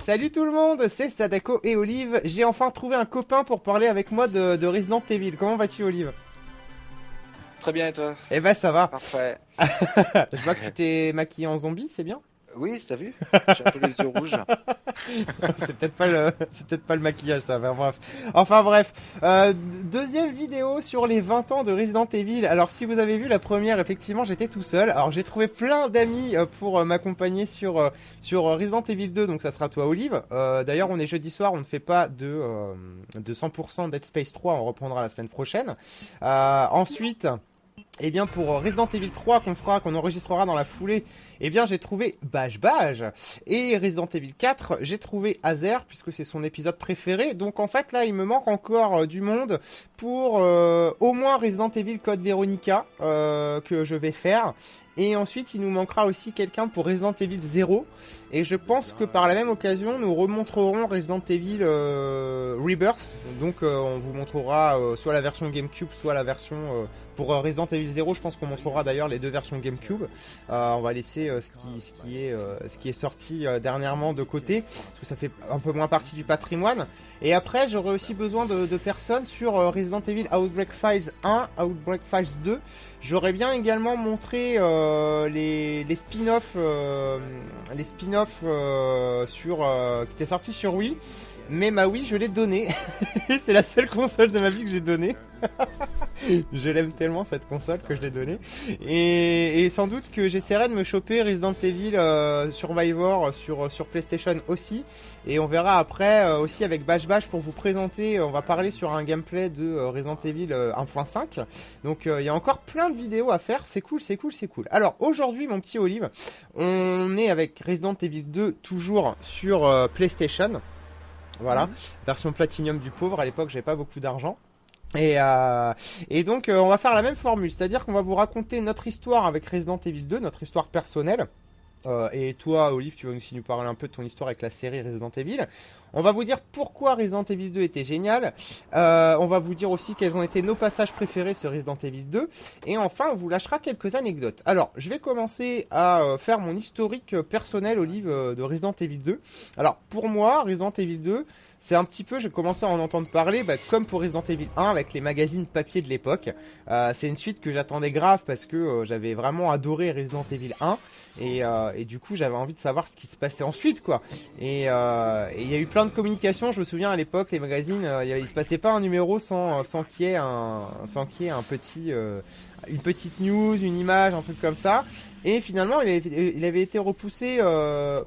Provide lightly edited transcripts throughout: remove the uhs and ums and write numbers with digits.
Salut tout le monde, c'est Sadako et Olive. J'ai enfin trouvé un copain pour parler avec moi de Resident Evil. Comment vas-tu, Olive? Très bien, et toi? Eh ben ça va. Parfait. Je vois que tu t'es maquillé en zombie, c'est bien. Oui, t'as vu? J'ai un peu les yeux rouges. C'est peut-être pas le maquillage, ça. Mais bref. Enfin bref. Deuxième vidéo sur les 20 ans de Resident Evil. Alors si vous avez vu la première, effectivement, j'étais tout seul. Alors j'ai trouvé plein d'amis pour m'accompagner sur Resident Evil 2. Donc ça sera toi, Olive. D'ailleurs, on est jeudi soir, on ne fait pas de 100% Dead Space 3. On reprendra la semaine prochaine. Ensuite. Eh bien pour Resident Evil 3 qu'on enregistrera dans la foulée, eh bien j'ai trouvé Bash Bash. Et Resident Evil 4, j'ai trouvé Azer puisque c'est son épisode préféré. Donc en fait là il me manque encore du monde pour au moins Resident Evil Code Veronica que je vais faire. Et ensuite, il nous manquera aussi quelqu'un pour Resident Evil 0. Et je pense que par la même occasion, nous remontrerons Resident Evil Rebirth. Donc, on vous montrera soit la version GameCube, soit la version... pour Resident Evil 0, je pense qu'on montrera d'ailleurs les deux versions GameCube. On va laisser ce qui est sorti dernièrement de côté, parce que ça fait un peu moins partie du patrimoine. Et après, j'aurai aussi besoin de personnes sur Resident Evil Outbreak Files 1, Outbreak Files 2. J'aurais bien également montré les spin-offs qui étaient sortis sur Wii. Mais ma Wii, je l'ai donnée. C'est la seule console de ma vie que j'ai donnée. Je l'aime tellement cette console que je l'ai donnée. Et sans doute que j'essaierai de me choper Resident Evil Survivor sur PlayStation aussi. Et on verra après aussi avec Bash Bash pour vous présenter. On va parler sur un gameplay de Resident Evil 1.5. Donc il y a encore plein de vidéos à faire. C'est cool, c'est cool, c'est cool. Alors aujourd'hui, mon petit Olive, on est avec Resident Evil 2 toujours sur PlayStation. Voilà, version Platinum du pauvre. À l'époque, j'avais pas beaucoup d'argent. Et donc on va faire la même formule, c'est-à-dire qu'on va vous raconter notre histoire avec Resident Evil 2, notre histoire personnelle. Et toi, Olive, tu vas aussi nous parler un peu de ton histoire avec la série Resident Evil. On va vous dire pourquoi Resident Evil 2 était génial. On va vous dire aussi quels ont été nos passages préférés sur Resident Evil 2. Et enfin, on vous lâchera quelques anecdotes. Alors, je vais commencer à faire mon historique personnel, Olive, de Resident Evil 2. Alors, pour moi, Resident Evil 2... c'est un petit peu, je commençais à en entendre parler, comme pour Resident Evil 1 avec les magazines papier de l'époque. C'est une suite que j'attendais grave parce que j'avais vraiment adoré Resident Evil 1 et du coup j'avais envie de savoir ce qui se passait ensuite quoi. Et il y a eu plein de communications, je me souviens à l'époque les magazines, il se passait pas un numéro sans qu'il y ait un petit une petite news, une image, un truc comme ça. Et finalement, il avait été repoussé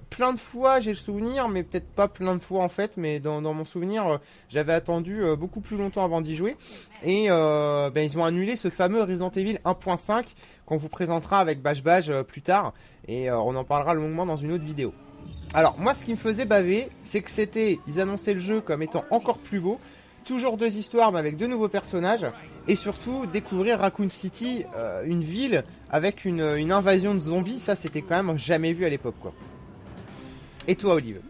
plein de fois, j'ai le souvenir, mais peut-être pas plein de fois en fait, mais dans mon souvenir, j'avais attendu beaucoup plus longtemps avant d'y jouer. Et ils ont annulé ce fameux Resident Evil 1.5 qu'on vous présentera avec Bash Bash plus tard. Et on en parlera longuement dans une autre vidéo. Alors, moi, ce qui me faisait baver, c'est que ils annonçaient le jeu comme étant encore plus beau. Toujours deux histoires mais avec deux nouveaux personnages et surtout découvrir Raccoon City, une ville avec une invasion de zombies, ça c'était quand même jamais vu à l'époque quoi. Et toi Olive?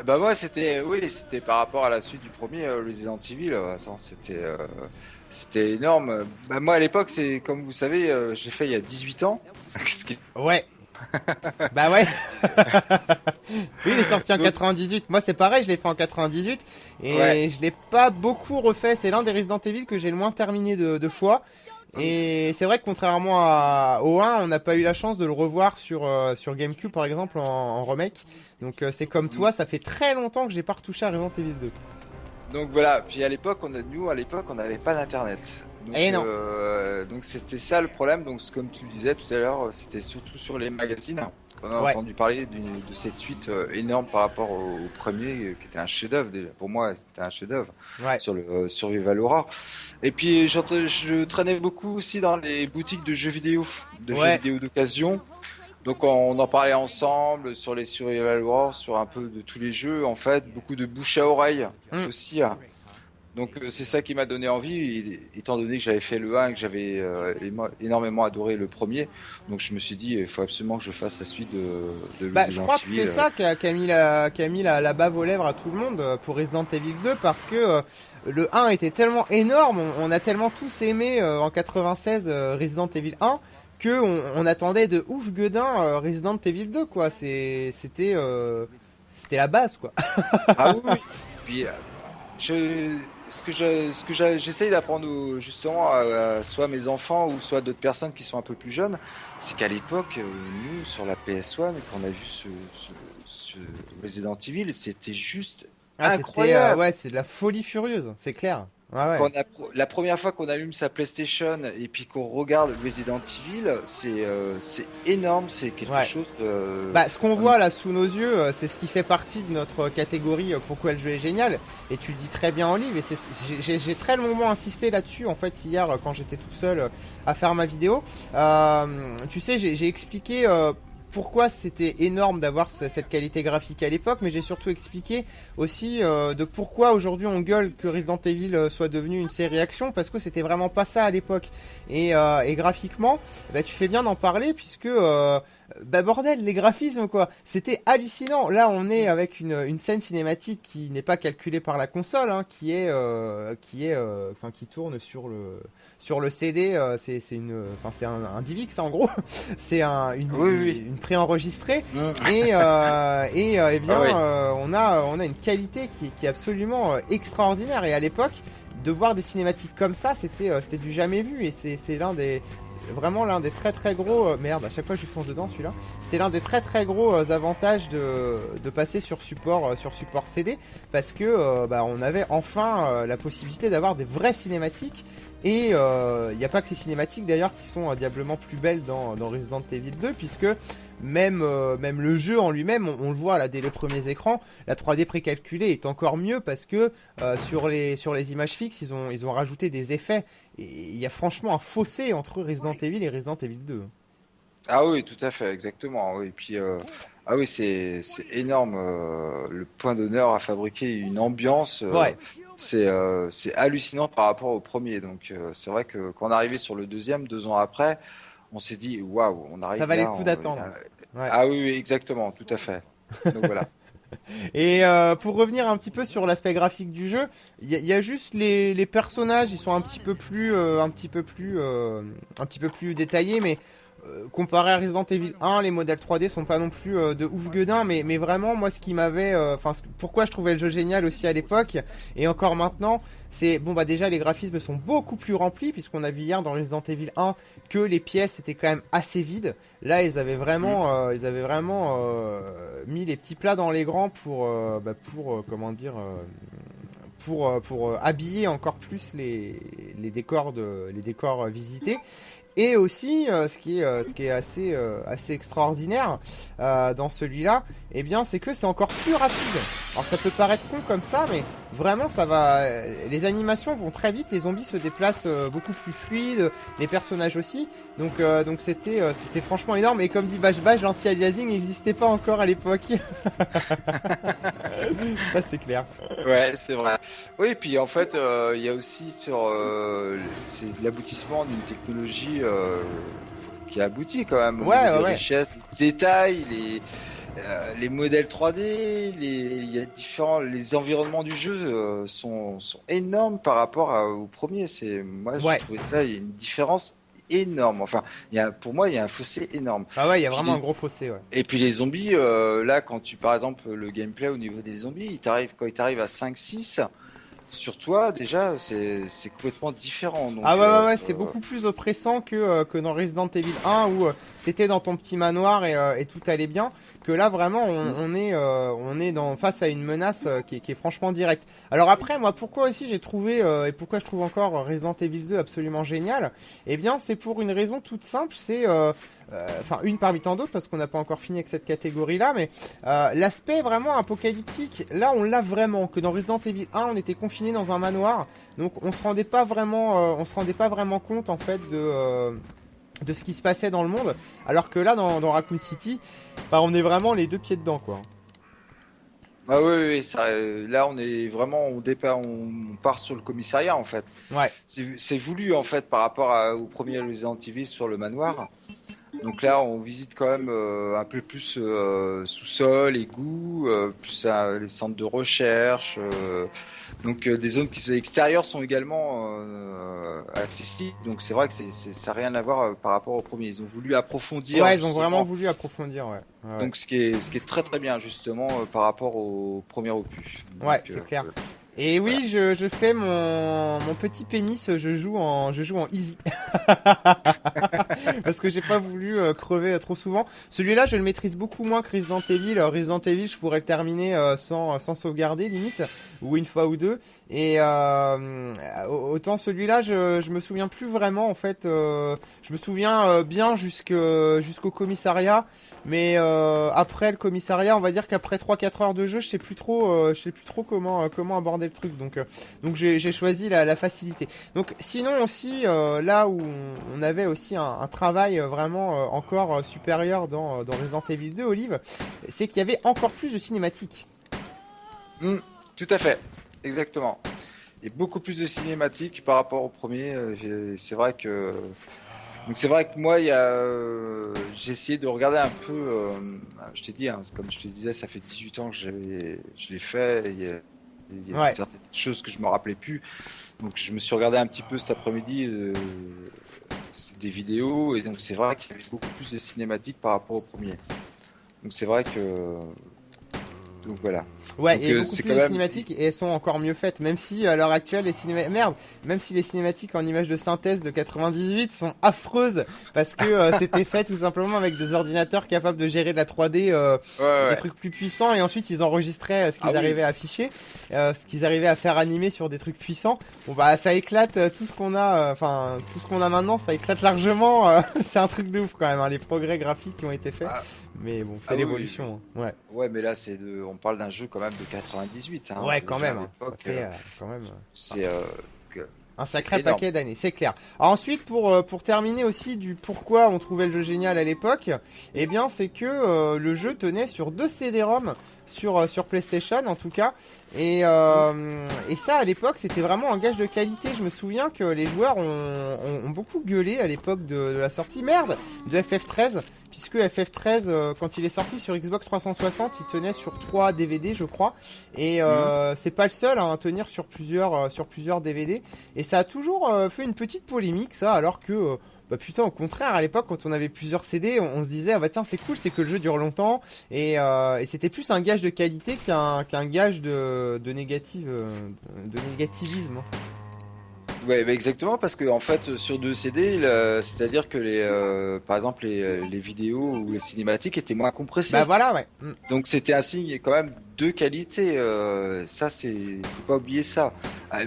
Bah moi c'était par rapport à la suite du premier Resident Evil. Attends, c'était énorme. Bah moi à l'époque, c'est comme vous savez, j'ai fait il y a 18 ans. Ce qui- Ouais. Bah ouais. Oui, il est sorti en Donc, 98. Moi c'est pareil, je l'ai fait en 98 et ouais. je l'ai pas beaucoup refait. C'est l'un des Resident Evil que j'ai le moins terminé de fois. Et c'est vrai que contrairement au 1, on n'a pas eu la chance de le revoir sur GameCube par exemple en remake. Donc c'est comme toi, ça fait très longtemps que j'ai pas retouché à Resident Evil 2. Donc voilà, puis à l'époque, nous à l'époque, on n'avait pas d'internet. Et non. Donc c'était ça le problème. Donc comme tu le disais tout à l'heure, c'était surtout sur les magazines qu'on a Ouais. entendu parler de cette suite énorme par rapport au premier, qui était un chef-d'œuvre déjà. Pour moi, c'était un chef-d'œuvre Ouais. sur le Survival Horror. Et puis je traînais beaucoup aussi dans les boutiques de jeux vidéo, jeux Ouais. vidéo d'occasion. Donc on en parlait ensemble sur les Survival Horror, sur un peu de tous les jeux en fait, beaucoup de bouche à oreille Mm. aussi. Donc c'est ça qui m'a donné envie, étant donné que j'avais fait le 1 et que j'avais énormément adoré le premier. Donc je me suis dit, il faut absolument que je fasse la suite de Bah, je Resident crois que c'est Evil. ça qui a mis la bave aux lèvres à tout le monde pour Resident Evil 2 parce que le 1 était tellement énorme, on a tellement tous aimé en 96 Resident Evil 1 que on attendait de ouf gueudin Resident Evil 2 quoi. c'était la base, quoi. Ah oui, oui. Puis j'essaye d'apprendre justement à soit mes enfants ou soit d'autres personnes qui sont un peu plus jeunes, c'est qu'à l'époque, nous sur la PS1, quand on a vu ce Resident Evil, c'était juste Ah, c'était, incroyable. ouais, c'est de la folie furieuse, c'est clair. Ouais, ouais. La première fois qu'on allume sa PlayStation et puis qu'on regarde Resident Evil, c'est énorme, c'est quelque Ouais. chose. Bah, ce qu'on On est- voit là sous nos yeux, c'est ce qui fait partie de notre catégorie pourquoi le jeu est génial. Et tu le dis très bien en livre. Et j'ai très longuement insisté là-dessus en fait hier quand j'étais tout seul à faire ma vidéo. Tu sais, j'ai expliqué pourquoi c'était énorme d'avoir cette qualité graphique à l'époque, mais j'ai surtout expliqué aussi de pourquoi aujourd'hui on gueule que Resident Evil soit devenu une série action, parce que c'était vraiment pas ça à l'époque. Et graphiquement, bah, tu fais bien d'en parler puisque bah bordel, les graphismes quoi, c'était hallucinant. Là on est avec une scène cinématique qui n'est pas calculée par la console, hein, enfin qui tourne sur le CD. C'est un DivX en gros, c'est Oui, oui. une préenregistrée Mm. et Ah bien oui. on a une qualité qui est absolument extraordinaire. Et à l'époque de voir des cinématiques comme ça, c'était du jamais vu. Et c'est vraiment l'un des très très gros merde, à chaque fois je lui fonce dedans celui-là. C'était l'un des très très gros avantages de passer sur support CD, parce que bah, on avait enfin la possibilité d'avoir des vraies cinématiques. Et il n'y a pas que les cinématiques d'ailleurs qui sont diablement plus belles dans Resident Evil 2, puisque même le jeu en lui-même, on le voit là dès les premiers écrans, la 3D précalculée est encore mieux, parce que sur les images fixes, ils ont rajouté des effets. Et il y a franchement un fossé entre Resident Evil et Resident Evil 2. Ah oui, tout à fait, exactement. Oui. Et puis, ah oui, c'est énorme. Le point d'honneur à fabriquer une ambiance, Ouais, c'est hallucinant par rapport au premier. Donc, c'est vrai que quand on est arrivé sur le deuxième, 2 ans après, on s'est dit, waouh, on ça arrive valait le là. coup d'attendre. Ouais. Ah oui, oui, exactement, tout à fait. Donc voilà. Et pour revenir un petit peu sur l'aspect graphique du jeu, il y a juste les personnages, ils sont un petit peu plus détaillés, mais comparé à Resident Evil 1, les modèles 3D sont pas non plus de ouf gueudin, mais vraiment moi ce qui m'avait, pourquoi je trouvais le jeu génial aussi à l'époque et encore maintenant, c'est bon bah déjà les graphismes sont beaucoup plus remplis, puisqu'on a vu hier dans Resident Evil 1 que les pièces étaient quand même assez vides. Là Mm. ils avaient vraiment mis les petits plats dans les grands comment dire pour habiller encore plus les décors visités. Et aussi, ce qui est assez extraordinaire dans celui-là, eh bien, c'est que c'est encore plus rapide. Alors ça peut paraître con comme ça, mais vraiment, ça va. Les animations vont très vite, les zombies se déplacent beaucoup plus fluides, les personnages aussi. Donc c'était franchement énorme. Et comme dit Bash Bash, l'anti-aliasing n'existait pas encore à l'époque. Ça c'est clair. Ouais, c'est vrai. Oui, et puis en fait, il y a aussi c'est l'aboutissement d'une technologie qui aboutit quand même au niveau Ouais, ouais, des ouais. richesses, des détails, les modèles 3D, il y a les environnements du jeu sont énormes par rapport au premier. Moi, j'ai Ouais. trouvé ça, il y a une différence énorme. Enfin, pour moi, il y a un fossé énorme. Ah ouais, il y a Puis vraiment un gros fossé, ouais. et puis les zombies, là, par exemple, le gameplay au niveau des zombies, quand il t'arrive à 5-6, sur toi, déjà, c'est complètement différent. Ah Donc, ouais, ouais, ouais, c'est beaucoup plus oppressant que dans Resident Evil 1 où t'étais dans ton petit manoir et tout allait bien. Que là, vraiment, mm, on est face à une menace qui est franchement directe. Alors après, moi, pourquoi aussi j'ai trouvé, et pourquoi je trouve encore Resident Evil 2 absolument génial, eh bien, c'est pour une raison toute simple, c'est... Enfin, une parmi tant d'autres, parce qu'on n'a pas encore fini avec cette catégorie-là, mais l'aspect vraiment apocalyptique, là, on l'a vraiment. Que dans Resident Evil 1, on était confiné dans un manoir, donc on se rendait pas vraiment compte en fait de ce qui se passait dans le monde, alors que là dans Raccoon City, bah, on est vraiment les deux pieds dedans quoi. ah oui, oui, oui, ça, là, on est vraiment, on part sur le commissariat en fait. Ouais, C'est voulu en fait par rapport au premier Resident Evil sur le manoir. Donc là, on visite quand même un peu plus sous-sol, égout, plus les centres de recherche. Donc des zones qui sont extérieures sont également accessible. Donc c'est vrai que ça n'a rien à voir par rapport au premier. Ils ont voulu approfondir. Ouais, ils ont vraiment voulu approfondir, ouais. Ouais. Donc ce qui est très très bien justement par rapport au premier opus. Donc, ouais, c'est clair. Et oui, voilà. je fais mon petit pénis, je joue en easy. Parce que j'ai pas voulu crever trop souvent. Celui-là, je le maîtrise beaucoup moins que Resident Evil. Resident Evil, je pourrais le terminer sans sauvegarder limite, ou une fois ou deux. Et autant celui-là, je me souviens plus vraiment en fait. Je me souviens bien jusqu'au commissariat. Mais après le commissariat, on va dire qu'après 3-4 heures de jeu, je sais plus trop comment aborder le truc. Donc j'ai choisi la facilité. Donc sinon aussi là où on avait aussi un travail vraiment encore supérieur dans Resident Evil 2, Olive, c'est qu'il y avait encore plus de cinématiques. Tout à fait, exactement. Et beaucoup plus de cinématiques par rapport au premier. C'est vrai que moi, j'ai essayé de regarder un peu. Je t'ai dit, hein, comme je te disais, ça fait 18 ans que je l'ai fait. Il y a certaines choses que je me rappelais plus. Donc, je me suis regardé un petit peu cet après-midi des vidéos. Et donc, c'est vrai qu'il y avait beaucoup plus de cinématiques par rapport au premier. Donc, c'est vrai que. Donc, voilà. Ouais, donc, et beaucoup plus de cinématiques et elles sont encore mieux faites, même si à l'heure actuelle même si les cinématiques en images de synthèse de 98 sont affreuses parce que c'était fait tout simplement avec des ordinateurs capables de gérer de la 3D, des trucs plus puissants, et ensuite ils enregistraient ce qu'ils arrivaient à afficher, ce qu'ils arrivaient à faire animer sur des trucs puissants. Bon bah ça éclate tout ce qu'on a, tout ce qu'on a maintenant, ça éclate largement. C'est un truc de ouf quand même, hein, les progrès graphiques qui ont été faits. Mais bon, c'est l'évolution. Oui. Ouais. Ouais, mais là on parle d'un jeu quand même de 98. Hein, ouais, quand même. Quand même. C'est un sacré paquet d'années, c'est clair. Alors ensuite, pour terminer aussi du pourquoi on trouvait le jeu génial à l'époque, eh bien c'est que le jeu tenait sur 2 CD-ROM sur PlayStation en tout cas, et ça à l'époque c'était vraiment un gage de qualité. Je me souviens que les joueurs ont beaucoup gueulé à l'époque de la sortie de FF13. Puisque FF13, quand il est sorti sur Xbox 360, il tenait sur 3 DVD, je crois. Et c'est pas le seul à tenir sur plusieurs DVD. Et ça a toujours fait une petite polémique, ça, alors que... putain, au contraire, à l'époque, quand on avait plusieurs CD, on se disait, ah bah tiens, c'est cool, c'est que le jeu dure longtemps. Et c'était plus un gage de qualité qu'un gage de négativisme. Ouais, bah exactement, parce que en fait, sur 2 CD, c'est-à-dire que par exemple, les vidéos ou les cinématiques étaient moins compressées. Bah voilà, ouais. Donc c'était un signe quand même de qualité. Ça, faut pas oublier ça.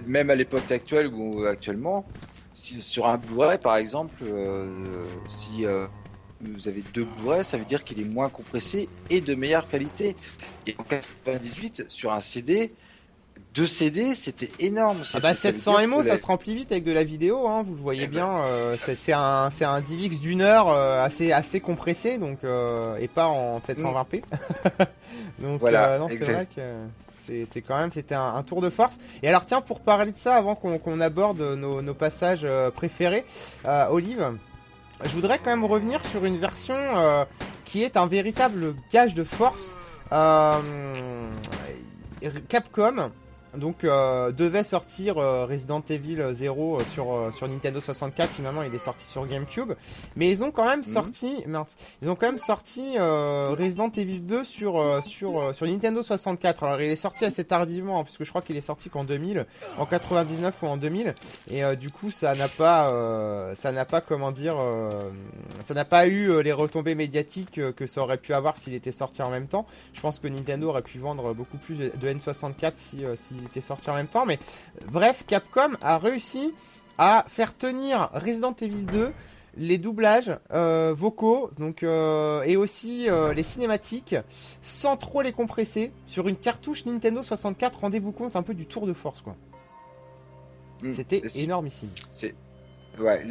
Même à l'époque actuelle ou actuellement, sur un Blu-ray, par exemple, si vous avez 2 Blu-ray, ça veut dire qu'il est moins compressé et de meilleure qualité. Et en 98, sur un CD. 2 CD, c'était énorme. 700 MO, ça se remplit vite avec de la vidéo, hein, vous le voyez bien. C'est un DivX d'1 heure assez compressé, donc et pas en 720p. Donc voilà, non, c'est vrai que c'était un tour de force. Et alors tiens, pour parler de ça, avant qu'on aborde nos passages préférés, Olive, je voudrais quand même revenir sur une version qui est un véritable gage de force. Capcom donc devait sortir Resident Evil 0 sur Nintendo 64. Finalement il est sorti sur GameCube, mais ils ont quand même sorti Resident Evil 2 sur Nintendo 64. Alors il est sorti assez tardivement, parce que je crois qu'il est sorti qu'en 2000, en 99 ou en 2000, et du coup ça n'a pas eu les retombées médiatiques que ça aurait pu avoir s'il était sorti en même temps. Je pense que Nintendo aurait pu vendre beaucoup plus de N64 s'il était sorti en même temps, mais bref, Capcom a réussi à faire tenir Resident Evil 2, les doublages vocaux, donc et aussi les cinématiques, sans trop les compresser, sur une cartouche Nintendo 64. Rendez-vous compte un peu du tour de force, quoi. C'était énormissime. Ouais,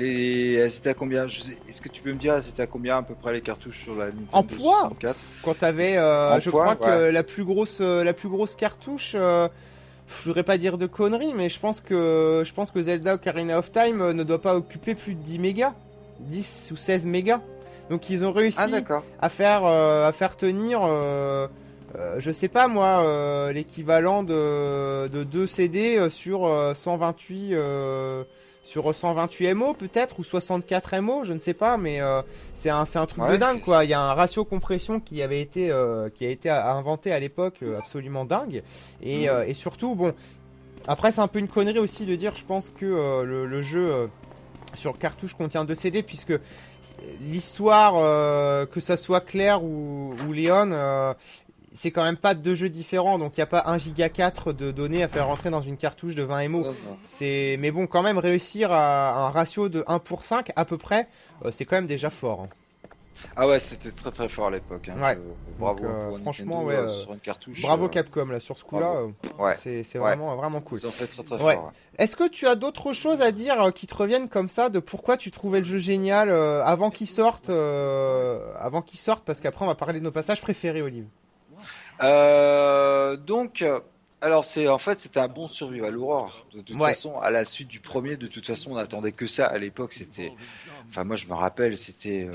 c'était à combien? Est-ce que tu peux me dire, c'était à combien à peu près les cartouches sur la Nintendo en poids 64? Quand t'avais, je crois que la plus grosse cartouche, je voudrais pas dire de conneries, mais je pense que Zelda Ocarina of Time ne doit pas occuper plus de 10 mégas, 10 ou 16 mégas. Donc ils ont réussi à faire tenir, je sais pas moi, l'équivalent de 2 CD sur 128 sur 128 MO peut-être, ou 64 MO, je ne sais pas, mais c'est un truc de Ouais. dingue, quoi. Il y a un ratio compression qui a été inventé à l'époque, absolument dingue. Et surtout, bon, après c'est un peu une connerie aussi de dire, je pense que le jeu sur cartouche contient 2 CD, puisque l'histoire, que ça soit Claire ou Léon, c'est quand même pas deux jeux différents, donc il n'y a pas 1 giga 4 de données à faire rentrer dans une cartouche de 20 MO. Non, non. Mais bon, quand même, réussir à un ratio de 1 pour 5 à peu près, c'est quand même déjà fort, hein. Ah ouais, c'était très très fort à l'époque, hein. Ouais. Bravo Donc, pour franchement, Nintendo, ouais, sur une cartouche. Bravo Capcom, là, sur ce coup-là, bravo. Ouais. c'est Ouais. vraiment, vraiment cool. Ils ont fait très très Ouais. fort. Ouais. Est-ce que tu as d'autres choses à dire qui te reviennent comme ça, de pourquoi tu trouvais le jeu génial avant qu'il sorte, parce qu'après on va parler de nos passages préférés, Olive. Donc, alors en fait c'était un bon survival horror. De toute Ouais. façon, à la suite du premier, de toute façon, on attendait que ça. À l'époque, enfin moi je me rappelle, c'était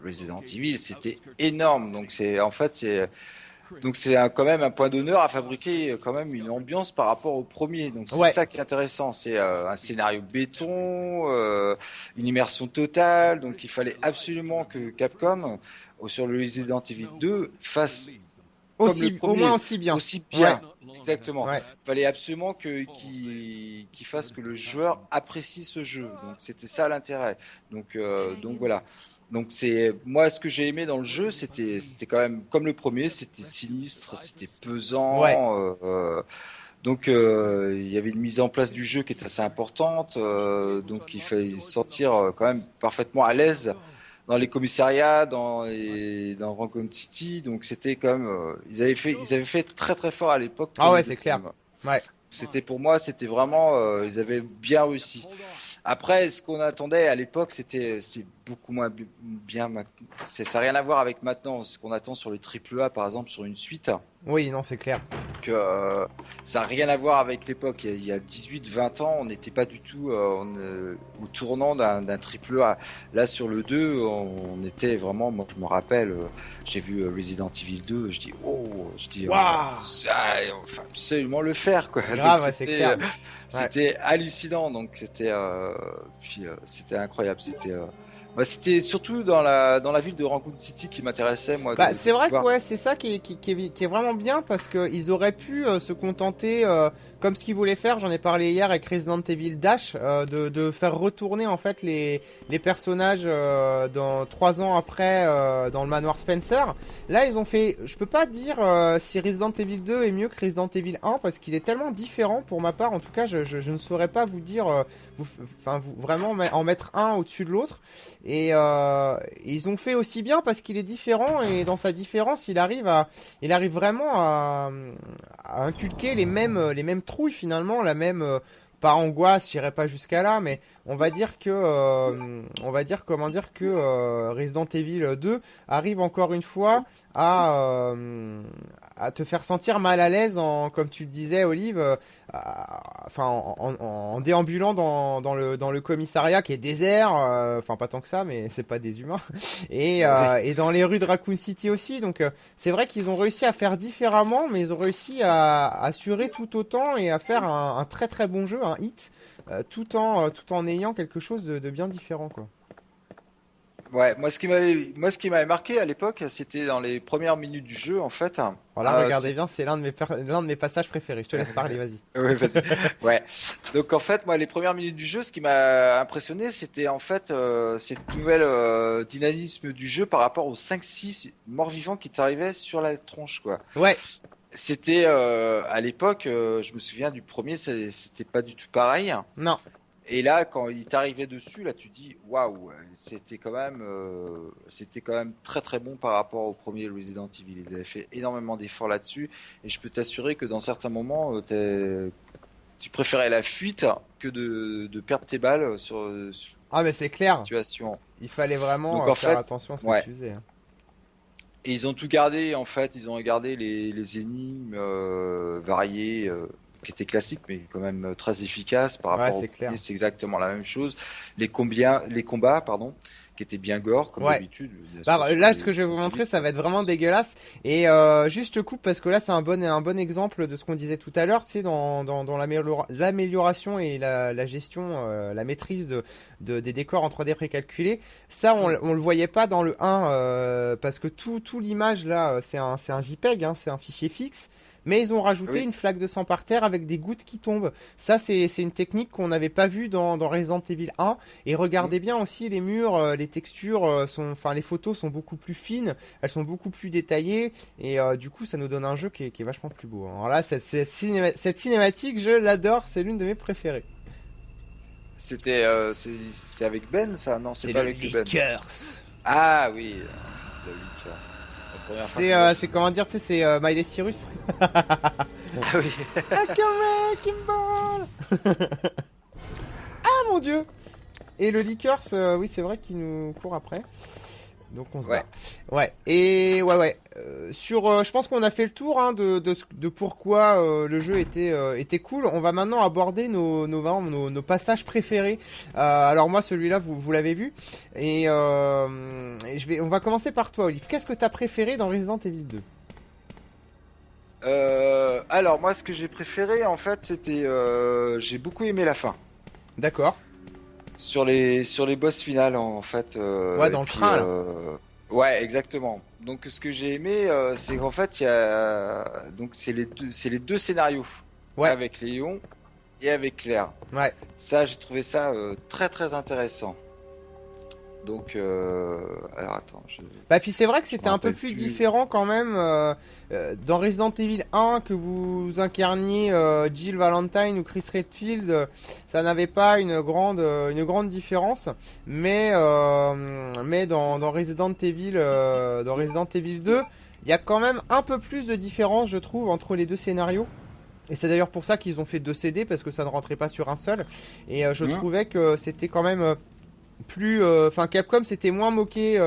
Resident Evil, c'était énorme. Donc c'est quand même un point d'honneur à fabriquer quand même une ambiance par rapport au premier. Donc c'est Ouais. ça qui est intéressant. C'est un scénario béton, une immersion totale. Donc il fallait absolument que Capcom sur le Resident Evil 2 fasse comme le Au premier, moins aussi bien. aussi bien. Exactement. Ouais. Fallait absolument qu'il fasse que le joueur apprécie ce jeu. Donc c'était ça l'intérêt. Donc voilà. Donc c'est moi ce que j'ai aimé dans le jeu, c'était quand même comme le premier, c'était sinistre, c'était pesant. Ouais. Donc il y avait une mise en place du jeu qui était assez importante. Donc il fallait se sentir quand même parfaitement à l'aise dans les commissariats, dans Raccoon City. Donc c'était quand même, ils avaient fait très très fort à l'époque. Ah ouais, c'est clair. Ouais. C'était pour moi, c'était vraiment, ils avaient bien réussi. Après, ce qu'on attendait à l'époque, c'est beaucoup moins bien. Ça n'a rien à voir avec maintenant. Ce qu'on attend sur les AAA, par exemple, sur une suite, Oui, non, c'est clair. que ça n'a rien à voir avec l'époque. Il y a 18-20 ans, on n'était pas du tout au tournant d'un AAA. Là, sur le 2, on était vraiment, moi je me rappelle, j'ai vu Resident Evil 2, je dis, Waouh. enfin, absolument le faire, quoi. Grave, Donc, ouais, c'est clair. c'était hallucinant, donc c'était incroyable. C'était surtout dans la ville de Raccoon City qui m'intéressait, moi. Bah, c'est vrai que voir. ouais, c'est ça qui est vraiment bien, parce qu'ils auraient pu se contenter, comme ce qu'ils voulaient faire, j'en ai parlé hier avec Resident Evil Dash, de faire retourner en fait les personnages dans 3 ans après dans le manoir Spencer. Là, ils ont fait, je peux pas dire si Resident Evil 2 est mieux que Resident Evil 1, parce qu'il est tellement différent pour ma part. En tout cas, je ne saurais pas vous dire, vraiment en mettre un au-dessus de l'autre. Et ils ont fait aussi bien parce qu'il est différent, et dans sa différence, il arrive vraiment à inculquer les mêmes trouilles finalement, la même pas angoisse, j'irai pas jusqu'à là, mais on va dire que Resident Evil 2 arrive encore une fois à te faire sentir mal à l'aise, comme tu le disais, Olive, en déambulant dans le commissariat qui est désert, enfin pas tant que ça, mais c'est pas des humains, et dans les rues de Raccoon City aussi. Donc c'est vrai qu'ils ont réussi à faire différemment, mais ils ont réussi à assurer tout autant et à faire un très très bon jeu, un hit, tout en ayant quelque chose de bien différent, quoi. Ouais, moi ce qui m'avait marqué à l'époque, c'était dans les premières minutes du jeu, en fait. Voilà, regardez bien, c'est l'un de mes passages préférés. Je te laisse parler, vas-y. Ouais, vas-y. Ouais. Donc en fait, moi, les premières minutes du jeu, ce qui m'a impressionné, c'était en fait cette nouvelle dynamisme du jeu par rapport aux 5-6 morts-vivants qui t'arrivaient sur la tronche, quoi. Ouais, C'était à l'époque, je me souviens du premier, c'était pas du tout pareil. non, Et là, quand il t'arrivait dessus, là, tu dis, waouh, c'était quand même très très bon par rapport au premier Resident Evil. Ils avaient fait énormément d'efforts là-dessus, et je peux t'assurer que dans certains moments, tu préférais la fuite que de perdre tes balles sur ah mais c'est clair. une situation. Il fallait vraiment Donc en faire fait, attention à ce que ouais. tu faisais, hein. Et ils ont tout gardé, en fait, ils ont gardé les énigmes variées. qui était classique, mais quand même très efficace par Ouais, rapport au c'est clair. premier. C'est exactement la même chose. Les combats, pardon, qui étaient bien gore, comme Ouais. d'habitude, bien sûr, Bah, sur là, ce les que je vais vous Resident montrer, Evil, ça quoi. va être vraiment dégueulasse. Et juste je coupe parce que là, c'est un bon exemple de ce qu'on disait tout à l'heure, tu sais, dans l'amélioration et la gestion, la maîtrise des décors en 3D précalculés. Ça, Mm. on le voyait pas dans le 1 parce que tout l'image là, c'est un JPEG, hein, c'est un fichier fixe. Mais ils ont rajouté Oui. une flaque de sang par terre avec des gouttes qui tombent. Ça, c'est une technique qu'on n'avait pas vue dans Resident Evil 1. Et Mm. regardez bien aussi les murs, les textures enfin les photos sont beaucoup plus fines, elles sont beaucoup plus détaillées et du coup ça nous donne un jeu qui est vachement plus beau. Alors là, cette cinématique, je l'adore, c'est l'une de mes préférées. C'est avec Ben, ça? Non, c'est C'est pas le avec Ben. Lickers. Ah oui, le Witcher. La première fois que je vois, C'est comment dire, tu sais, c'est Miley Cyrus. Ah oui. I can make him ball. Ah mon dieu. Et le Lickers, oui c'est vrai qu'il nous court après. Donc on se Ouais. bat. Ouais. Et ouais. Je pense qu'on a fait le tour hein, de pourquoi le jeu était cool. On va maintenant aborder nos passages préférés. Alors moi celui-là vous l'avez vu. Et on va commencer par toi Olive. Qu'est-ce que t'as préféré dans Resident Evil 2? Alors moi, ce que j'ai préféré, en fait, c'était, j'ai beaucoup aimé la fin. D'accord. Sur les boss finales, en fait. Ouais, Et dans le puis, train là. ouais, exactement. Donc, ce que j'ai aimé, c'est qu'en fait, il y a, donc c'est les deux scénarios Ouais. avec Léon et avec Claire. Ouais. Ça, j'ai trouvé ça très très intéressant. Donc, alors attends, Bah puis c'est vrai que je me c'était un peu rappelle plus plus. différent quand même dans Resident Evil 1 que vous incarniez Jill Valentine ou Chris Redfield, ça n'avait pas une grande différence, mais dans dans Resident Evil 2, il y a quand même un peu plus de différence je trouve entre les deux scénarios. Et c'est d'ailleurs pour ça qu'ils ont fait deux CD parce que ça ne rentrait pas sur un seul. Et je Hmm. trouvais que c'était quand même plus enfin Capcom s'était moins moqué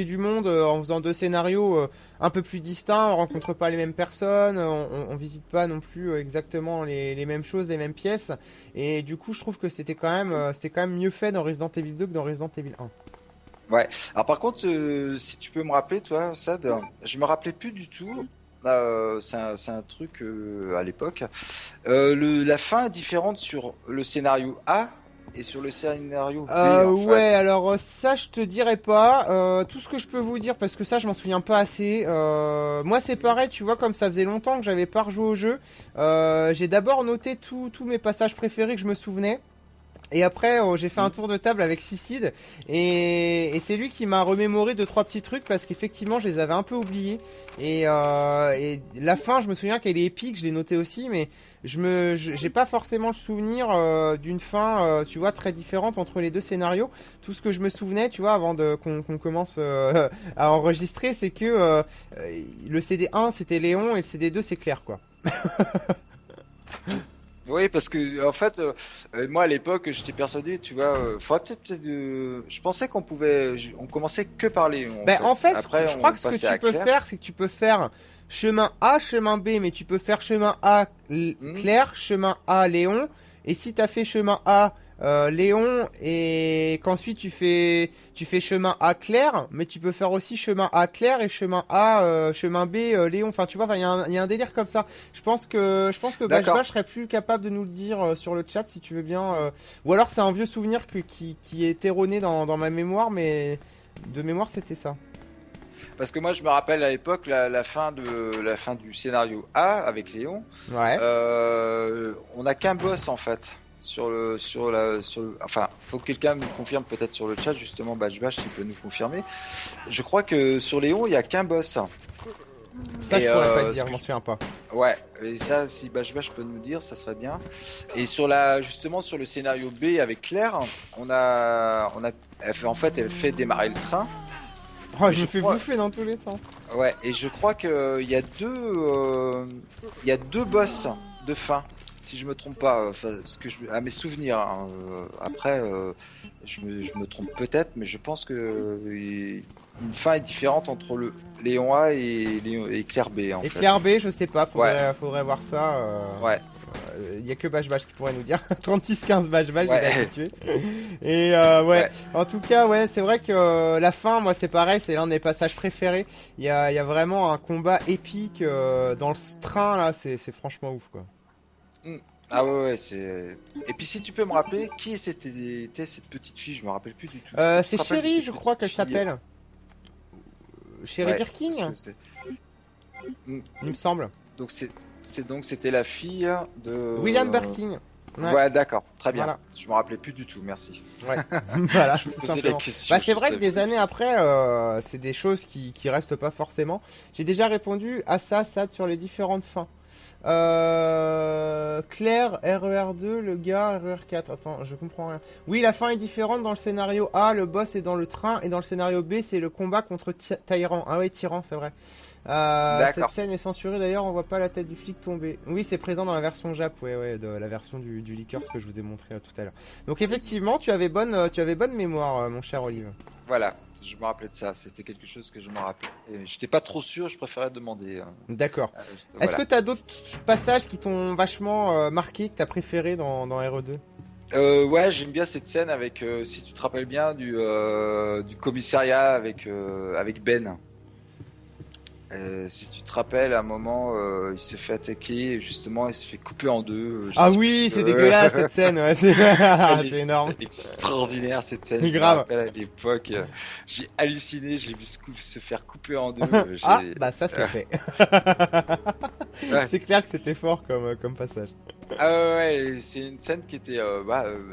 du monde en faisant deux scénarios un peu plus distincts, on rencontre pas les mêmes personnes, on visite pas non plus exactement les mêmes choses, les mêmes pièces et du coup je trouve que c'était quand même mieux fait dans Resident Evil 2 que dans Resident Evil 1. Ouais. Alors par contre, si tu peux me rappeler, toi, Sad, je me rappelais plus du tout. C'est un truc à l'époque. La fin est différente sur le scénario A et sur le scénario B en Ouais, fait. alors ça je te dirais pas. Tout ce que je peux vous dire, parce que ça je m'en souviens pas assez. Moi c'est pareil, tu vois, comme ça faisait longtemps que j'avais pas rejoué au jeu. J'ai d'abord noté tous mes passages préférés que je me souvenais. Et après, j'ai fait un Mm. tour de table avec Suicide et c'est lui qui m'a remémoré deux trois petits trucs parce qu'effectivement, je les avais un peu oubliés. Et la fin, je me souviens qu'elle est épique, je l'ai noté aussi, mais j'ai pas forcément le souvenir d'une fin, tu vois, très différente entre les deux scénarios. Tout ce que je me souvenais, tu vois, avant qu'on commence à enregistrer, c'est que le CD1 c'était Léon et le CD2 c'est Claire, quoi. Oui, parce que en fait, moi à l'époque, j'étais persuadé, tu vois, faudrait je pensais on commençait que par Léon en Ben, en fait. fait, Après, je crois on que ce que passait tu à peux Claire. faire, c'est que tu peux faire chemin A, chemin B, mais tu peux faire chemin A Hmm. Claire, chemin A Léon. Et si tu as fait chemin A Léon et qu'ensuite tu fais chemin A Claire, mais tu peux faire aussi chemin A Claire et chemin A chemin B Léon. Enfin, tu vois, enfin, il y a un délire comme ça. Je pense que D'accord. Bajba serait plus capable de nous le dire sur le chat si tu veux bien. Ou alors c'est un vieux souvenir qui est erroné dans ma mémoire, mais de mémoire c'était ça. Parce que moi, je me rappelle à l'époque la fin du scénario A avec Léon. Ouais. On n'a qu'un boss en fait enfin, faut que quelqu'un me confirme peut-être sur le chat justement, Bash s'il peut nous confirmer. Je crois que sur Léon, il y a qu'un boss. Ça, Et je pourrais pas te ce dire, que je m'en souviens pas. ouais, et ça, si Bash peut nous dire, ça serait bien. Et justement sur le scénario B avec Claire, en fait, elle fait démarrer le train. Oh, Mais je je me fais crois, bouffer dans tous les sens. ouais, et je crois que il y a deux boss de fin, si je me trompe pas. Enfin, à mes souvenirs. Hein, après, je me trompe peut-être, mais je pense que une fin est différente entre le Léon A et Claire B en Et fait. Claire B, je sais pas, Ouais, faudrait voir ça. ouais. Il y a que Bash Bash qui pourrait nous dire. 36-15 Bash Bash, Ouais. j'ai habitué. Et Ouais. En tout cas, ouais, c'est vrai que la fin, moi, c'est pareil, c'est l'un de mes passages préférés. Il y a vraiment un combat épique dans le train, là, c'est franchement ouf, quoi. Ah ouais, c'est. Et puis si tu peux me rappeler qui était cette petite fille, je me rappelle plus du tout. Est-ce que tu C'est te rappelles de Chéri, cette je crois petite qu'elle fille s'appelle. Chéri Ouais, Birkin, parce que c'est- Mm. il me semble. Donc c'était la fille de. William Birkin. Ouais, d'accord, très bien. Voilà. Je me rappelais plus du tout, merci. Ouais, voilà, Je me tout posais la simplement. question. Bah, c'est je vrai que savais. des années après, c'est des choses qui restent pas forcément. J'ai déjà répondu à ça, sur les différentes fins. Claire, RER2, le gars, RER4. Attends, je comprends rien. Oui, la fin est différente dans le scénario A, le boss est dans le train, et dans le scénario B, c'est le combat contre Tyran. Ah ouais, Tyran, c'est vrai. Cette D'accord. scène est censurée d'ailleurs, on voit pas la tête du flic tomber. Oui, c'est présent dans la version Jap, ouais, de la version du Liquors que je vous ai montré tout à l'heure. Donc effectivement, tu avais bonne mémoire, mon cher Olive. Voilà, je me rappelais de ça. C'était quelque chose que je me rappelais. Et j'étais pas trop sûr, je préférais demander. D'accord. Est-ce Voilà. que t'as d'autres passages qui t'ont vachement marqué, que t'as préféré dans RE2? Ouais, j'aime bien cette scène avec, si tu te rappelles bien, du commissariat avec Ben. Si tu te rappelles, à un moment, il s'est fait attaquer, et justement, il s'est fait couper en deux. Je Ah sais oui, plus, c'est dégueulasse cette scène, ouais, c'est c'est énorme. C'est extraordinaire cette scène. C'est Je me grave. rappelle à l'époque, j'ai halluciné, j'ai vu se faire couper en deux. Ah, bah ça c'est fait. Ouais, C'est clair que c'était fort comme passage. Ah ouais, c'est une scène qui était,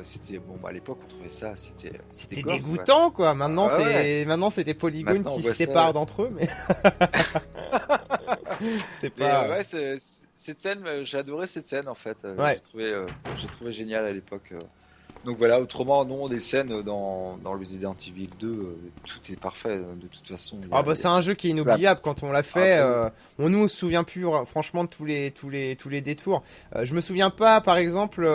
c'était bon, à l'époque on trouvait ça, c'était C'était gore, quoi. dégoûtant quoi. Maintenant Ah ouais. maintenant c'est des polygones Maintenant, on qui voit se ça. séparent d'entre eux, mais c'est Mais pas. ouais, cette scène, j'ai adoré cette scène en fait. Ouais. J'ai trouvé génial à l'époque. Donc voilà, autrement, non, les scènes dans Resident Evil 2, tout est parfait de toute façon. Ah bah c'est un jeu qui est inoubliable quand on l'a fait. Ah, Bon, nous on se souvient plus franchement de tous les détours. Je me souviens pas par exemple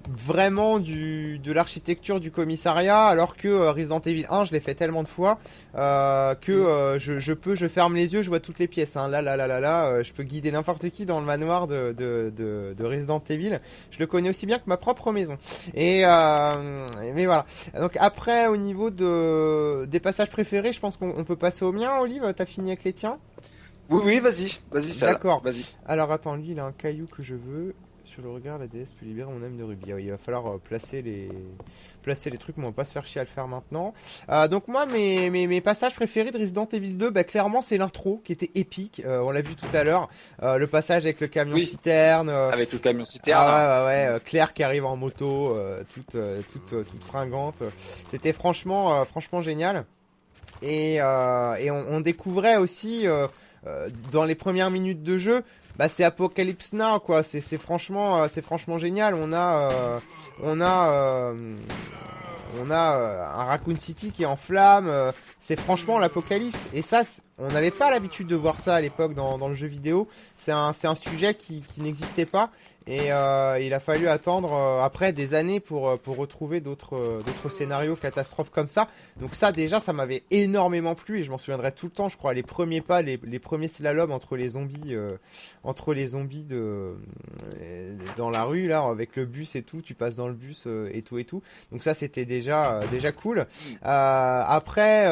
vraiment de l'architecture du commissariat, alors que Resident Evil 1 je l'ai fait tellement de fois que je ferme les yeux, je vois toutes les pièces. Hein. Là, je peux guider n'importe qui dans le manoir de Resident Evil. Je le connais aussi bien que ma propre maison. Mais voilà. Donc après au niveau des passages préférés, je pense qu'on peut passer au mien. Olive, t'as fini avec les tiens? oui, vas-y, ça. D'accord. Vas-y. Alors attends, lui il a un caillou que je veux. Sur le regard, la déesse peut libérer mon âme de rubis. Ah oui, il va falloir placer les trucs, mais on va pas se faire chier à le faire maintenant. Donc moi, mes passages préférés de Resident Evil 2, bah, clairement c'est l'intro qui était épique. On l'a vu tout à l'heure. Le passage avec le camion Oui. citerne. Avec le camion citerne. Ah ouais, Claire qui arrive en moto, toute fringante. C'était franchement génial. Et on découvrait aussi dans les premières minutes de jeu, bah c'est Apocalypse Now quoi. C'est franchement génial. On a un Raccoon City qui est en flammes. C'est franchement l'apocalypse. Et ça, on n'avait pas l'habitude de voir ça à l'époque dans le jeu vidéo. C'est un sujet qui n'existait pas. Et il a fallu attendre après des années pour retrouver d'autres scénarios catastrophes comme ça. Donc ça déjà ça m'avait énormément plu et je m'en souviendrai tout le temps. Je crois les premiers pas, les premiers slaloms entre les zombies dans la rue là avec le bus et tout. Tu passes dans le bus et tout. Donc ça c'était déjà cool. Après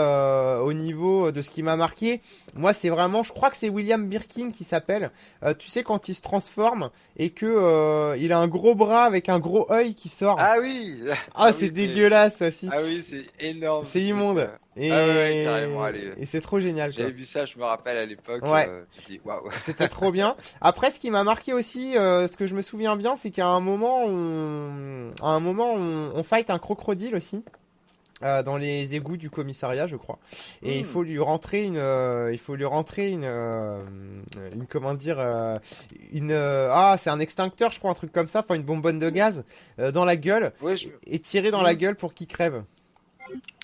au niveau de ce qui m'a marqué, moi c'est vraiment, je crois que c'est William Birkin qui s'appelle. Tu sais quand il se transforme et que il a un gros bras avec un gros œil qui sort. Ah oui. Ah, c'est dégueulasse aussi. Ah oui, c'est énorme. C'est ce immonde. truc, Et... Ah ouais, carrément, allez. Et c'est trop génial. J'avais vu ça, je me rappelle à l'époque. Ouais. J'ai dit waouh. C'était trop bien. Après, ce qui m'a marqué aussi, ce que je me souviens bien, c'est qu'à un moment, on fight un crocodile aussi. Dans les égouts du commissariat, je crois. Et il faut lui rentrer une comment dire, c'est un extincteur, je crois, un truc comme ça, enfin une bonbonne de gaz dans la gueule Ouais, et tirer dans la gueule pour qu'il crève.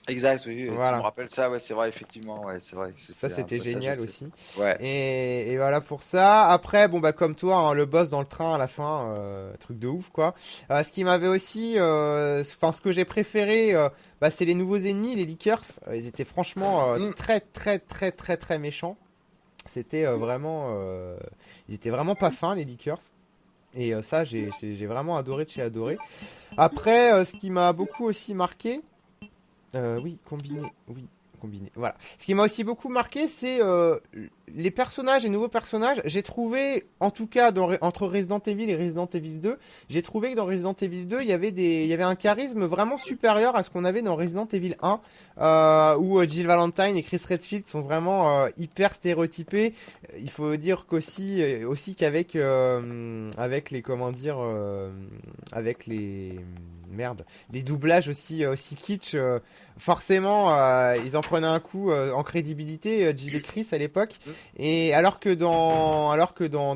Exact, oui. Voilà. Tu me rappelles ça, ouais, c'est vrai, effectivement, ouais, c'est vrai. Ça, c'était génial aussi. Ouais. Et voilà pour ça. Après, bon bah comme toi, hein, le boss dans le train à la fin, truc de ouf quoi. Ce qui m'avait aussi, ce que j'ai préféré, c'est les nouveaux ennemis, les Lickers. Ils étaient franchement très très très très très méchants. C'était vraiment, ils étaient vraiment pas fins les Lickers. Et ça, j'ai vraiment adoré de chez adoré. Après, ce qui m'a beaucoup aussi marqué, oui, combiné. Voilà. Ce qui m'a aussi beaucoup marqué, c'est les personnages, les nouveaux personnages. J'ai trouvé, en tout cas, entre Resident Evil et Resident Evil 2, j'ai trouvé que dans Resident Evil 2, il y avait un charisme vraiment supérieur à ce qu'on avait dans Resident Evil 1, où Jill Valentine et Chris Redfield sont vraiment hyper stéréotypés. Il faut dire aussi qu'avec avec les comment dire, avec les merde, les doublages aussi kitsch. Forcément, ils en prenaient un coup en crédibilité, Jill et Chris à l'époque. Et alors que dans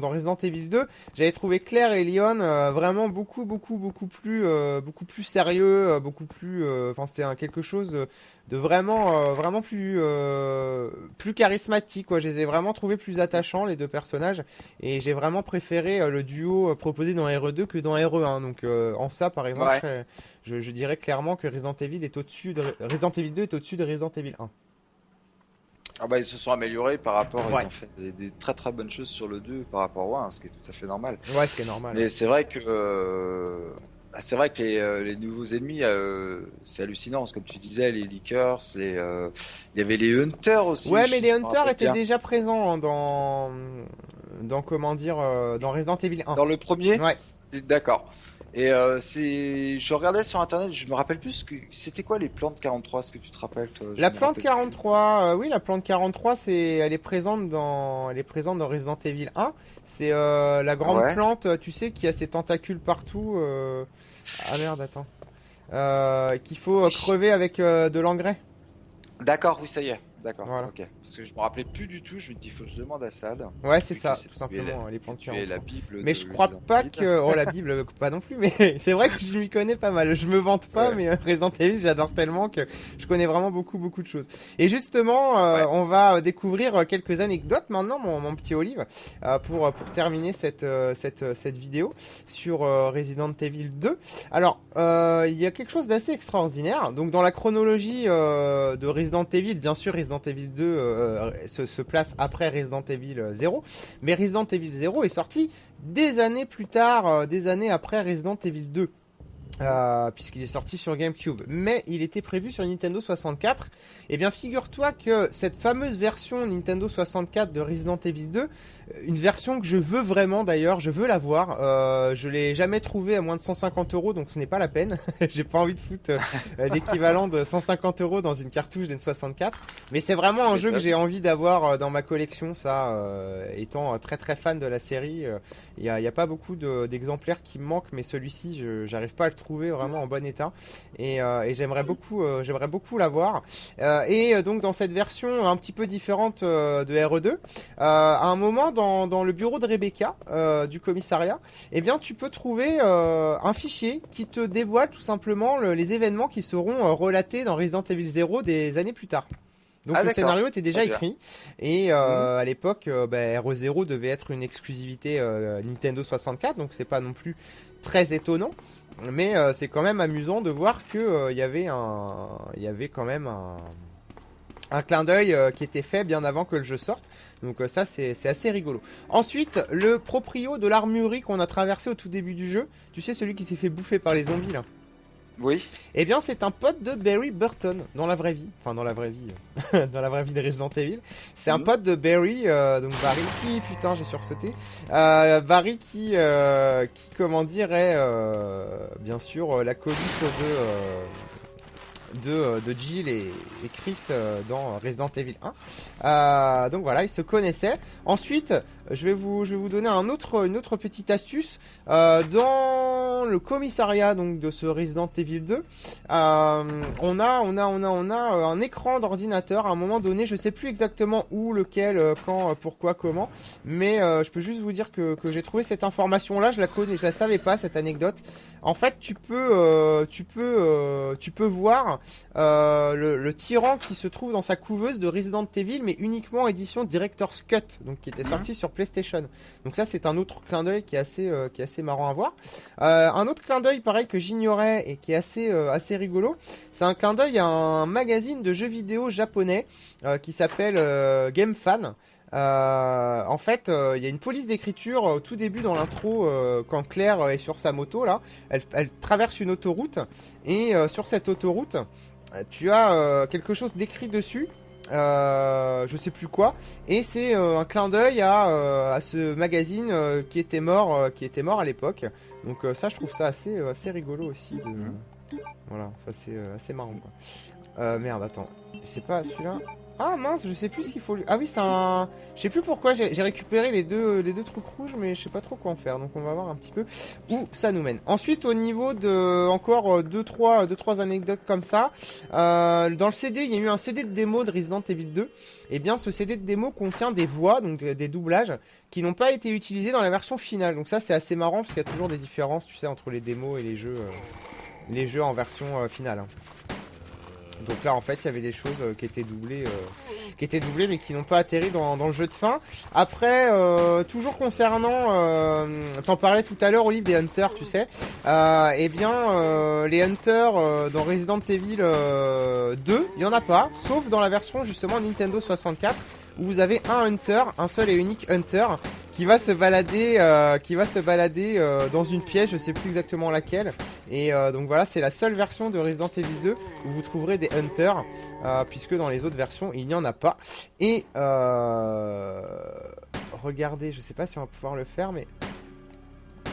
Resident Evil 2, j'avais trouvé Claire et Leon vraiment beaucoup plus sérieux, beaucoup plus, enfin c'était quelque chose de vraiment plus charismatique, quoi. Je les ai vraiment trouvés plus attachants, les deux personnages, et j'ai vraiment préféré le duo proposé dans RE2 que dans RE1. Donc en ça, par exemple, Ouais. je dirais clairement que Resident Evil 2 est au-dessus de Resident Evil 1. Ah bah ils se sont améliorés par rapport, ils Ouais, ont fait des très très bonnes choses sur le 2 par rapport au 1, ce qui est tout à fait normal. ouais, ce qui est normal. Ouais. Mais c'est vrai que les nouveaux ennemis, c'est hallucinant. Parce que comme tu disais, les Lickers, il y avait les Hunters aussi. Ouais, mais les Je me Hunters rappelle étaient bien. déjà présents dans comment dire, dans Resident Evil 1. Dans le premier, Ouais. d'accord. Et je regardais sur internet, je me rappelle plus c'était quoi les plantes 43, est-ce que tu te rappelles toi? Je La me plante rappelle plus. 43, oui, la plante 43, elle est présente dans Resident Evil 1. C'est la Ah grande ouais? plante, tu sais, qui a ses tentacules partout. Ah merde, attends. Qu'il faut Oui. crever avec de l'engrais. D'accord, oui, ça y est. D'accord, Voilà. ok. Parce que je me rappelais plus du tout, je me dis, il faut que je demande à Sad, Ouais, c'est vu que ça, tout simplement, les plantes tu es la 43. Bible Mais de je crois Resident pas Evil. que... Oh, la Bible, pas non plus, mais c'est vrai que je m'y connais pas mal. Je me vante pas, Ouais, mais Resident Evil, j'adore tellement que je connais vraiment beaucoup de choses. Et justement, ouais. on va découvrir quelques anecdotes maintenant, mon petit Olive, pour terminer cette vidéo sur Resident Evil 2. Alors, il y a quelque chose d'assez extraordinaire. Donc, dans la chronologie de Resident Evil, bien sûr, Resident Evil 2 se place après Resident Evil 0, mais Resident Evil 0 est sorti des années plus tard, des années après Resident Evil 2. Puisqu'il est sorti sur GameCube, mais il était prévu sur Nintendo 64. Et bien, figure-toi que cette fameuse version Nintendo 64 de Resident Evil 2, une version que je veux vraiment d'ailleurs, je veux l'avoir. Je l'ai jamais trouvée à moins de 150 euros, donc ce n'est pas la peine. J'ai pas envie de foutre l'équivalent de 150 euros dans une cartouche d'N64. Mais c'est vraiment Tu un jeu que j'ai m'étonnes. envie d'avoir dans ma collection, ça, étant très fan de la série. Il y a pas beaucoup d'exemplaires qui me manquent, mais celui-ci, j'arrive pas à le trouver vraiment en bon état. Et j'aimerais beaucoup l'avoir. Donc dans cette version un petit peu différente de RE2, à un moment dans le bureau de Rebecca du commissariat, eh bien tu peux trouver un fichier qui te dévoile tout simplement les événements qui seront relatés dans Resident Evil 0 des années plus tard. Donc Ah le d'accord, scénario était très déjà bien. écrit et Mhm. à l'époque RE0 devait être une exclusivité Nintendo 64, donc c'est pas non plus très étonnant, mais c'est quand même amusant de voir que il y avait quand même un clin d'œil qui était fait bien avant que le jeu sorte. Donc ça c'est assez rigolo. Ensuite, le proprio de l'armurerie qu'on a traversé au tout début du jeu, tu sais, celui qui s'est fait bouffer par les zombies là. Oui, Eh bien, c'est un pote de Barry Burton dans la vraie vie. Enfin, dans la vraie vie. Dans la vraie vie de Resident Evil. C'est un mhm. pote de Barry. Donc, Barry qui. Putain, j'ai sursauté. Barry qui, comment dire, est bien sûr l'acolyte de Jill et Chris dans Resident Evil 1. Donc voilà, ils se connaissaient. Ensuite, je vais vous donner une autre petite astuce. Dans le commissariat donc de ce Resident Evil 2, on a un écran d'ordinateur à un moment donné. Je sais plus exactement où, lequel, quand, pourquoi, comment, mais je peux juste vous dire que j'ai trouvé cette information là. Je la connais, je la savais pas cette anecdote. En fait, tu peux voir le tyran qui se trouve dans sa couveuse de Resident Evil, mais uniquement édition Director's Cut, donc qui était sorti sur PlayStation. Donc ça, c'est un autre clin d'œil qui est assez marrant à voir. Un autre clin d'œil, pareil, que j'ignorais et qui est assez rigolo, c'est un clin d'œil à un magazine de jeux vidéo japonais qui s'appelle Game Fan. En fait, il y a une police d'écriture au tout début dans l'intro, quand Claire est sur sa moto là, elle traverse une autoroute et sur cette autoroute, tu as quelque chose d'écrit dessus. Je sais plus quoi, et c'est un clin d'œil à ce magazine qui était mort à l'époque. Donc ça, je trouve ça assez rigolo aussi. Voilà, ça c'est assez marrant quoi. Merde, attends, je sais pas celui-là. Ah mince, je sais plus ce qu'il faut. Ah oui, c'est un. Je sais plus pourquoi j'ai récupéré les deux trucs rouges, mais je sais pas trop quoi en faire. Donc on va voir un petit peu où ça nous mène. Ensuite, au niveau de encore deux trois anecdotes comme ça. Dans le CD, il y a eu un CD de démo de Resident Evil 2. Et bien, ce CD de démo contient des voix, donc des doublages, qui n'ont pas été utilisés dans la version finale. Donc ça, c'est assez marrant parce qu'il y a toujours des différences, tu sais, entre les démos et les jeux en version finale. Hein. Donc là en fait il y avait des choses qui étaient doublées mais qui n'ont pas atterri dans le jeu de fin. Après toujours concernant t'en parlais tout à l'heure au livre des Hunters, tu sais, eh bien les Hunters dans Resident Evil 2 il y en a pas, sauf dans la version justement Nintendo 64 où vous avez un Hunter, un seul et unique Hunter qui va se balader dans une pièce, je sais plus exactement laquelle. Et donc voilà, c'est la seule version de Resident Evil 2 où vous trouverez des Hunters, puisque dans les autres versions il n'y en a pas. Et regardez, je sais pas si on va pouvoir le faire, mais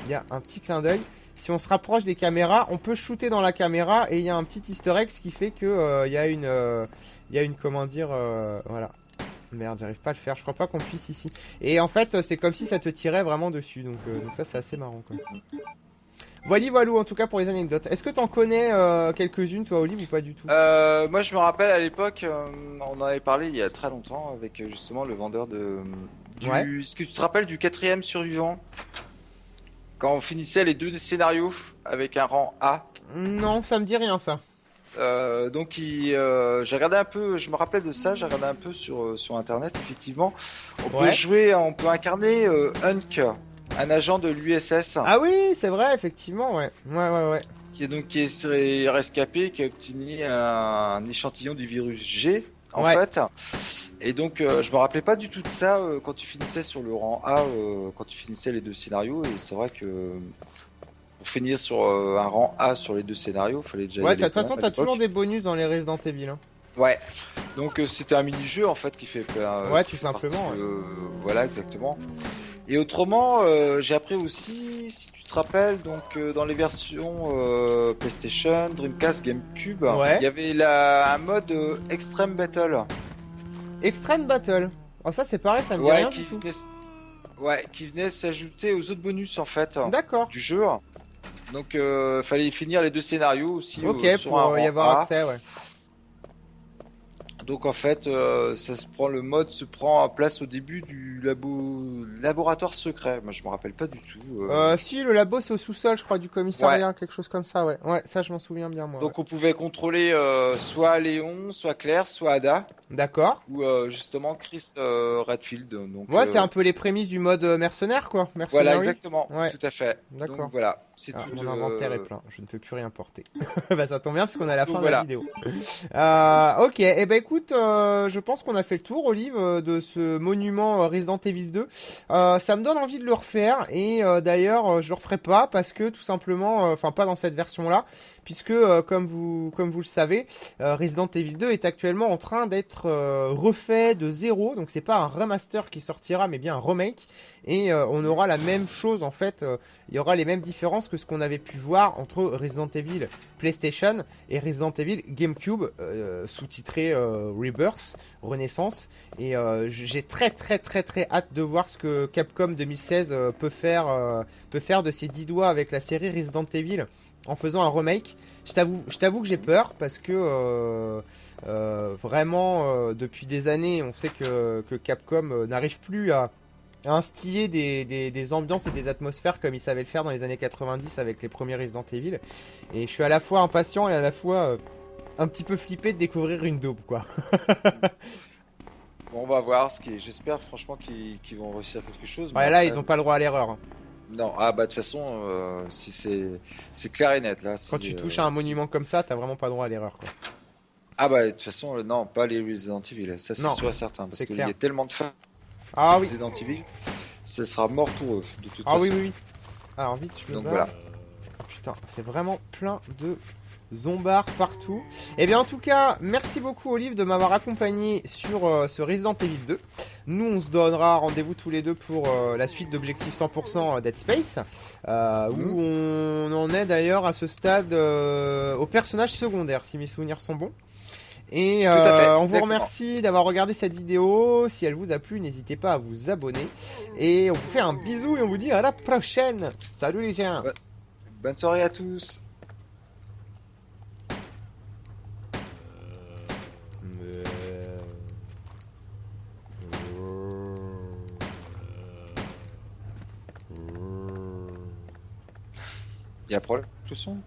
il y a un petit clin d'œil. Si on se rapproche des caméras, on peut shooter dans la caméra et il y a un petit Easter egg, ce qui fait que il y a une comment dire, voilà. Merde, j'arrive pas à le faire, je crois pas qu'on puisse ici. Et en fait, c'est comme si ça te tirait vraiment dessus, donc ça c'est assez marrant quoi. Voilou en tout cas pour les anecdotes. Est-ce que t'en connais quelques-unes toi Olive ou pas du tout? Moi je me rappelle à l'époque, on en avait parlé il y a très longtemps avec justement le vendeur Ouais. Est-ce que tu te rappelles du quatrième survivant? Quand on finissait les deux scénarios avec un rang A. Non, ça me dit rien ça. Donc j'ai regardé un peu, je me rappelais de ça, j'ai regardé un peu sur internet effectivement. On peut incarner Hunk, un agent de l'USS. Ah oui, c'est vrai, effectivement, ouais. Ouais. Qui est rescapé, qui a obtenu un échantillon du virus G en Ouais. fait. Et donc je me rappelais pas du tout de ça quand tu finissais sur le rang A, quand tu finissais les deux scénarios. Et c'est vrai que pour finir sur un rang A sur les deux scénarios, fallait déjà y Ouais, aller de toute façon, à t'as toujours l'époque. des bonus dans les Resident Evil. Hein. Ouais. Donc c'était un mini-jeu en fait qui fait Ouais, qui tout fait partie simplement. Ouais. voilà exactement. Et autrement, j'ai appris aussi, si tu te rappelles, donc dans les versions PlayStation, Dreamcast, GameCube, Ouais. il y avait un mode Extreme Battle. Extreme Battle. Oh, ça, c'est pareil, ça me dit Ouais, rien du tout. qui venait s'ajouter aux autres bonus en fait D'accord. du jeu. Donc fallait finir les deux scénarios aussi Ok, sur un pour y rang avoir A. accès, ouais. Donc en fait, le mode se prend en place au début du laboratoire secret. Moi je me rappelle pas du tout. Si, le labo, c'est au sous-sol, je crois, du commissariat, quelque chose comme ça, ouais. Ouais, ça, je m'en souviens bien, moi. Donc on pouvait contrôler soit Léon, soit Claire, soit Ada, Ouais. D'accord. ou justement Chris Redfield. Donc Ouais, c'est un peu les prémices du mode mercenaire, quoi. voilà, Mercenary. exactement, Ouais. tout à fait. D'accord. Donc voilà, c'est Ah, tout. mon inventaire est plein, je ne peux plus rien porter. Bah ça tombe bien parce qu'on est à la Donc fin de voilà. la vidéo. Ok, et ben écoute, je pense qu'on a fait le tour, Olive, de ce monument Resident Evil 2. Ça me donne envie de le refaire et d'ailleurs je le referai pas parce que tout simplement, enfin pas dans cette version-là, puisque comme vous le savez, Resident Evil 2 est actuellement en train d'être refait de zéro, donc c'est pas un remaster qui sortira mais bien un remake. Et on aura la même chose en fait, il y aura les mêmes différences que ce qu'on avait pu voir entre Resident Evil PlayStation et Resident Evil GameCube, sous-titré Rebirth, Renaissance. Et j'ai très hâte de voir ce que Capcom 2016 peut faire de ses 10 doigts avec la série Resident Evil en faisant un remake. Je t'avoue que j'ai peur parce que vraiment depuis des années on sait que Capcom n'arrive plus à instiller des ambiances et des atmosphères comme il savait le faire dans les années 90 avec les premiers Resident Evil. Et je suis à la fois impatient et à la fois un petit peu flippé de découvrir une daube, quoi. Bon, on va voir j'espère franchement qu'ils vont réussir quelque chose. Ouais, mais là, après, ils ont pas le droit à l'erreur. Hein. non, bah de toute façon, c'est clair et net là. Quand tu touches à un monument comme ça, t'as vraiment pas le droit à l'erreur, quoi. Ah bah de toute façon, non, pas les Resident Evil, ça c'est Non, sûr et certain, parce c'est qu'il y clair. a tellement de fans Ah oui. Resident Evil, ça sera mort pour eux, de toute Ah façon. oui, oui, oui. Alors vite, je me Donc barre. voilà. Oh, putain, c'est vraiment plein de zombards partout. Et bien en tout cas, merci beaucoup Olive de m'avoir accompagné sur ce Resident Evil 2. Nous on se donnera rendez-vous tous les deux pour la suite d'Objectif 100% Dead Space. Où on en est d'ailleurs à ce stade au personnage secondaire, si mes souvenirs sont bons. Et Tout à fait, on vous exactement. remercie d'avoir regardé cette vidéo. Si elle vous a plu, n'hésitez pas à vous abonner. Et on vous fait un bisou et on vous dit à la prochaine. Salut les gens. Ouais. Bonne soirée à tous. Il y a un problème avec le son?